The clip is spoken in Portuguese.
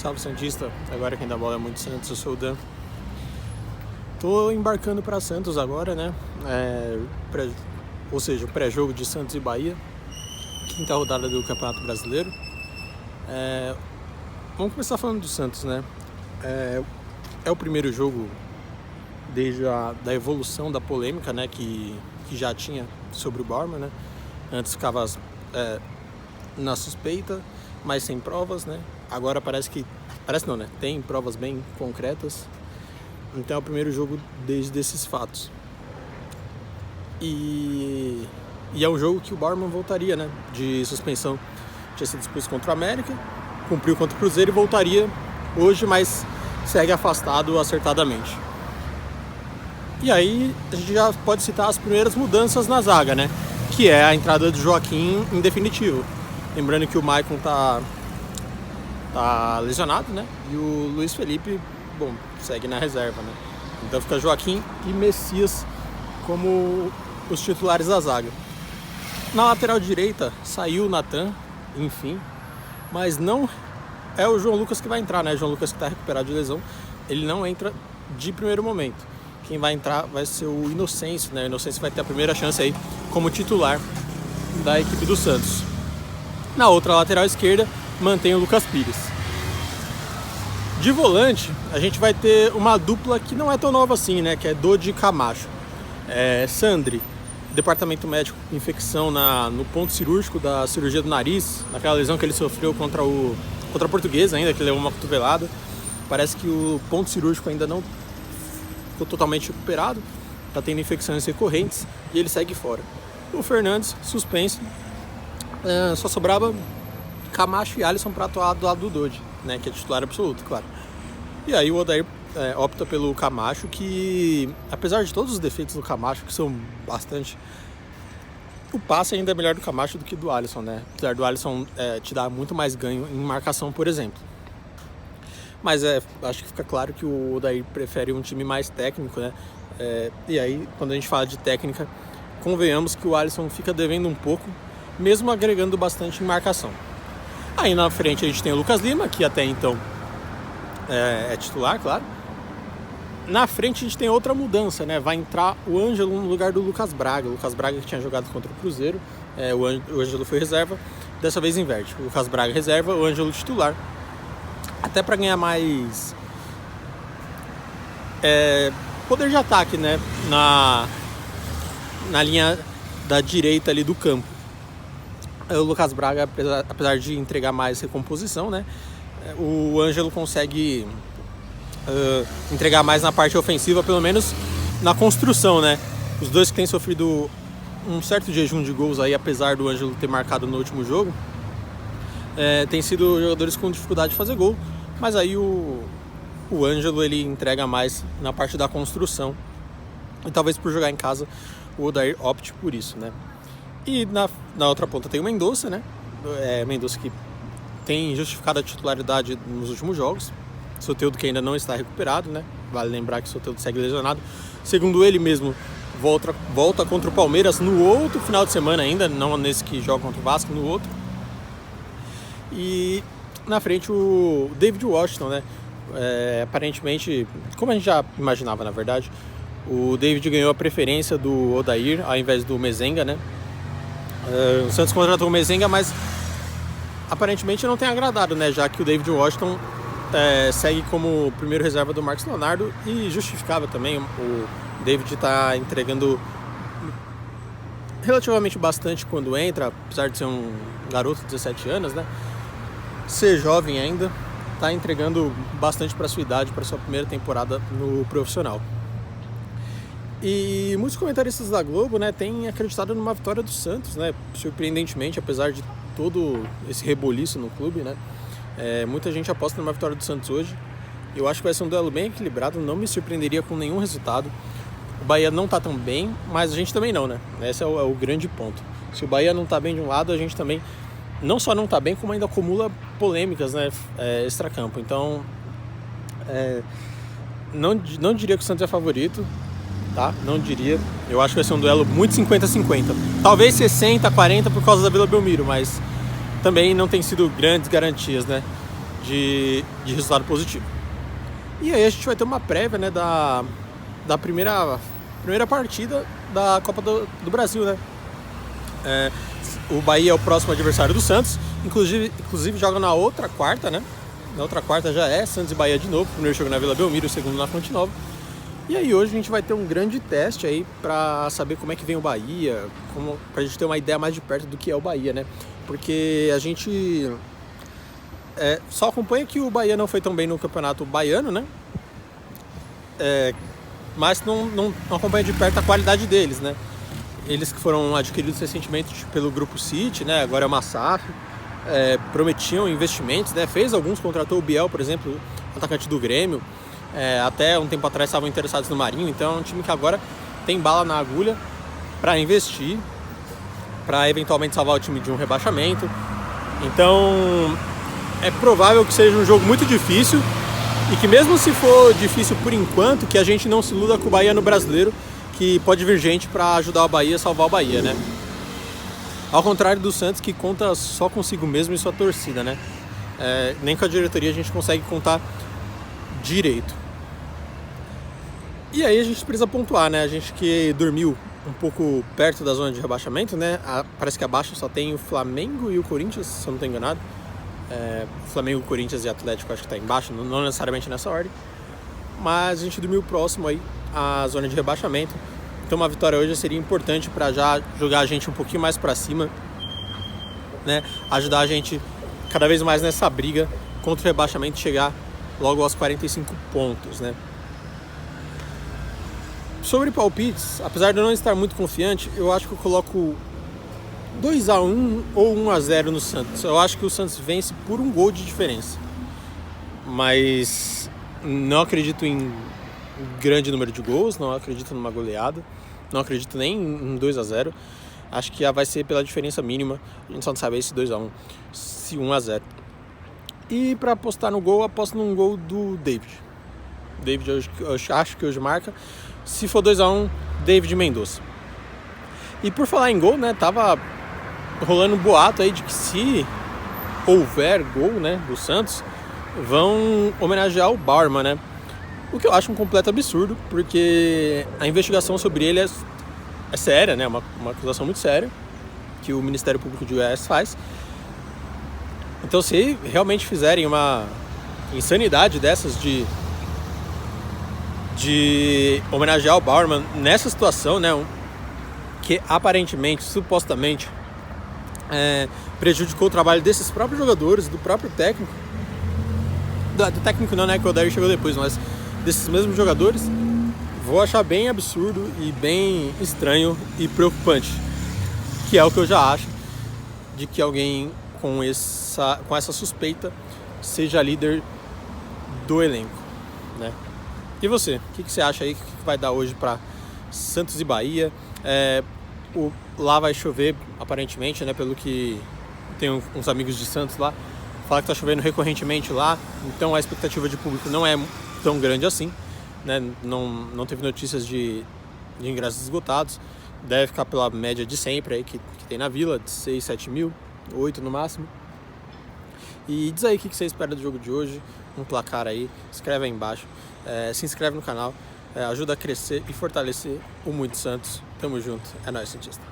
Salve Santista, agora quem dá bola é muito Santos, eu sou o Dan. Tô embarcando para Santos agora, né? Ou seja, o pré-jogo de Santos e Bahia, quinta rodada do Campeonato Brasileiro. Vamos começar falando do Santos, né? É o primeiro jogo desde da evolução da polêmica, né? Que já tinha sobre o Bauerman, né? Antes ficava na suspeita, mas sem provas, né? Agora parece não, né? Tem provas bem concretas. Então é o primeiro jogo desde esses fatos. E é um jogo que o Bauerman voltaria, né? De suspensão. Tinha sido expulso contra o América, cumpriu contra o Cruzeiro e voltaria hoje, mas segue afastado acertadamente. E aí a gente já pode citar as primeiras mudanças na zaga, né? Que é a entrada do Joaquim em definitivo. Lembrando que o Maicon tá lesionado, né? E o Luiz Felipe, segue na reserva, né? Então fica Joaquim e Messias como os titulares da zaga. Na lateral direita saiu o Natan, enfim, mas não é o João Lucas que vai entrar, né? João Lucas que está recuperado de lesão, ele não entra de primeiro momento. Quem vai entrar vai ser o Inocêncio, né? O Inocêncio vai ter a primeira chance aí como titular da equipe do Santos. Na outra lateral esquerda mantém o Lucas Pires. De volante, a gente vai ter uma dupla que não é tão nova assim, né? Que é Dodi e Camacho. Sandri, departamento médico, infecção no ponto cirúrgico da cirurgia do nariz, naquela lesão que ele sofreu contra a Portuguesa ainda, que levou uma cotovelada. Parece que o ponto cirúrgico ainda não ficou totalmente recuperado, tá tendo infecções recorrentes e ele segue fora. O Fernandes, suspenso, só sobrava Camacho e Alisson para atuar do lado do Dodi, né, que é titular absoluto, claro. E aí o Odair opta pelo Camacho, que apesar de todos os defeitos do Camacho, que são bastante, o passe ainda é melhor do Camacho do que do Alisson, né? Apesar do Alisson te dar muito mais ganho em marcação, por exemplo. Mas acho que fica claro que o Odair prefere um time mais técnico, né? E aí, quando a gente fala de técnica, convenhamos que o Alisson fica devendo um pouco, mesmo agregando bastante em marcação. Aí na frente a gente tem o Lucas Lima, que até então é titular, claro. Na frente a gente tem outra mudança, né? Vai entrar o Ângelo no lugar do Lucas Braga. O Lucas Braga que tinha jogado contra o Cruzeiro, o Ângelo foi reserva. Dessa vez inverte, o Lucas Braga reserva, o Ângelo titular. Até para ganhar mais poder de ataque, né? Na linha da direita ali do campo. O Lucas Braga, apesar de entregar mais recomposição, né? O Ângelo consegue entregar mais na parte ofensiva, pelo menos na construção, né? Os dois que têm sofrido um certo jejum de gols aí, apesar do Ângelo ter marcado no último jogo, têm sido jogadores com dificuldade de fazer gol, mas aí o Ângelo ele entrega mais na parte da construção e talvez por jogar em casa o Odair opte por isso, né? E na outra ponta tem o Mendonça, né? Mendonça que tem justificado a titularidade nos últimos jogos. Soteldo que ainda não está recuperado, né? Vale lembrar que o Soteldo segue lesionado. Segundo ele mesmo, volta contra o Palmeiras no outro final de semana ainda, não nesse que joga contra o Vasco, no outro. E na frente o David Washington, né? Aparentemente, como a gente já imaginava na verdade, o David ganhou a preferência do Odair ao invés do Mezenga, né? O Santos contratou o Mezenga, mas aparentemente não tem agradado, né? Já que o David Washington segue como primeiro reserva do Marcos Leonardo e justificável também. O David está entregando relativamente bastante quando entra, apesar de ser um garoto de 17 anos, né? Ser jovem ainda, está entregando bastante para sua idade, para sua primeira temporada no profissional. E muitos comentaristas da Globo, né, têm acreditado numa vitória do Santos, né? Surpreendentemente, apesar de todo esse reboliço no clube, né? Muita gente aposta numa vitória do Santos hoje. Eu acho que vai ser um duelo bem equilibrado, não me surpreenderia com nenhum resultado. O Bahia não tá tão bem, mas a gente também não, né? Esse é o grande ponto. Se o Bahia não tá bem de um lado, a gente também não só não tá bem, como ainda acumula polêmicas, né? Extracampo. Então, não diria que o Santos é favorito, tá? Não diria. Eu acho que vai ser um duelo muito 50-50. Talvez 60-40 por causa da Vila Belmiro, mas também não tem sido grandes garantias, né? de resultado positivo. E aí a gente vai ter uma prévia, né, da primeira partida da Copa do Brasil, né? O Bahia é o próximo adversário do Santos, inclusive joga na outra quarta, né? Na outra quarta já é Santos e Bahia de novo, o primeiro jogo na Vila Belmiro, o segundo na Fonte Nova. E aí hoje a gente vai ter um grande teste aí pra saber como é que vem o Bahia, pra gente ter uma ideia mais de perto do que é o Bahia, né? Porque a gente só acompanha que o Bahia não foi tão bem no Campeonato Baiano, né? Mas não acompanha de perto a qualidade deles, né? Eles que foram adquiridos recentemente pelo Grupo City, né? Agora é uma SAF, prometiam investimentos, né? Contratou o Biel, por exemplo, atacante do Grêmio. Até um tempo atrás estavam interessados no Marinho, então é um time que agora tem bala na agulha para investir, para eventualmente salvar o time de um rebaixamento. Então é provável que seja um jogo muito difícil e que, mesmo se for difícil por enquanto, que a gente não se iluda com o Bahia no Brasileiro, que pode vir gente para ajudar o Bahia a salvar o Bahia, né? Ao contrário do Santos, que conta só consigo mesmo e sua torcida, né? Nem com a diretoria a gente consegue contar direito. E aí a gente precisa pontuar, né? A gente que dormiu um pouco perto da zona de rebaixamento, né? Parece que abaixo só tem o Flamengo e o Corinthians, se eu não estou enganado. Flamengo, Corinthians e Atlético acho que está embaixo, não necessariamente nessa ordem. Mas a gente dormiu próximo aí à zona de rebaixamento. Então uma vitória hoje seria importante para já jogar a gente um pouquinho mais para cima, né? Ajudar a gente cada vez mais nessa briga contra o rebaixamento, chegar logo aos 45 pontos, né? Sobre palpites, apesar de eu não estar muito confiante, eu acho que eu coloco 2-1 ou 1-0 no Santos. Eu acho que o Santos vence por um gol de diferença. Mas não acredito em grande número de gols, não acredito numa goleada, não acredito nem em 2-0. Acho que vai ser pela diferença mínima. A gente só não sabe se 2-1, se 1-0. E para apostar no gol, aposto num gol do David. David eu acho que hoje marca. Se for 2-1, David Mendonça. E por falar em gol, né, tava rolando um boato aí de que, se houver gol, né, do Santos, vão homenagear o Bauerman, né? O que eu acho um completo absurdo, porque a investigação sobre ele é séria, né? Uma acusação muito séria que o Ministério Público de Goiás faz. Então, se realmente fizerem uma insanidade dessas de homenagear o Bauerman nessa situação, né, que aparentemente, supostamente, prejudicou o trabalho desses próprios jogadores, do próprio técnico, do técnico não, né, que o Odair chegou depois, mas desses mesmos jogadores, vou achar bem absurdo e bem estranho e preocupante, que é o que eu já acho de que alguém com essa suspeita seja líder do elenco, né? E você? O que você acha aí? O que vai dar hoje para Santos e Bahia? Lá vai chover, aparentemente, né? Pelo que tem uns amigos de Santos lá, fala que tá chovendo recorrentemente lá, então a expectativa de público não é tão grande assim, né? Não teve notícias de ingressos esgotados. Deve ficar pela média de sempre aí que tem na Vila, de 6, 7 mil, 8 no máximo. E diz aí o que você espera do jogo de hoje, um placar aí, escreve aí embaixo. Se inscreve no canal, ajuda a crescer e fortalecer o Muito Santos. Tamo junto, é nóis, Santista.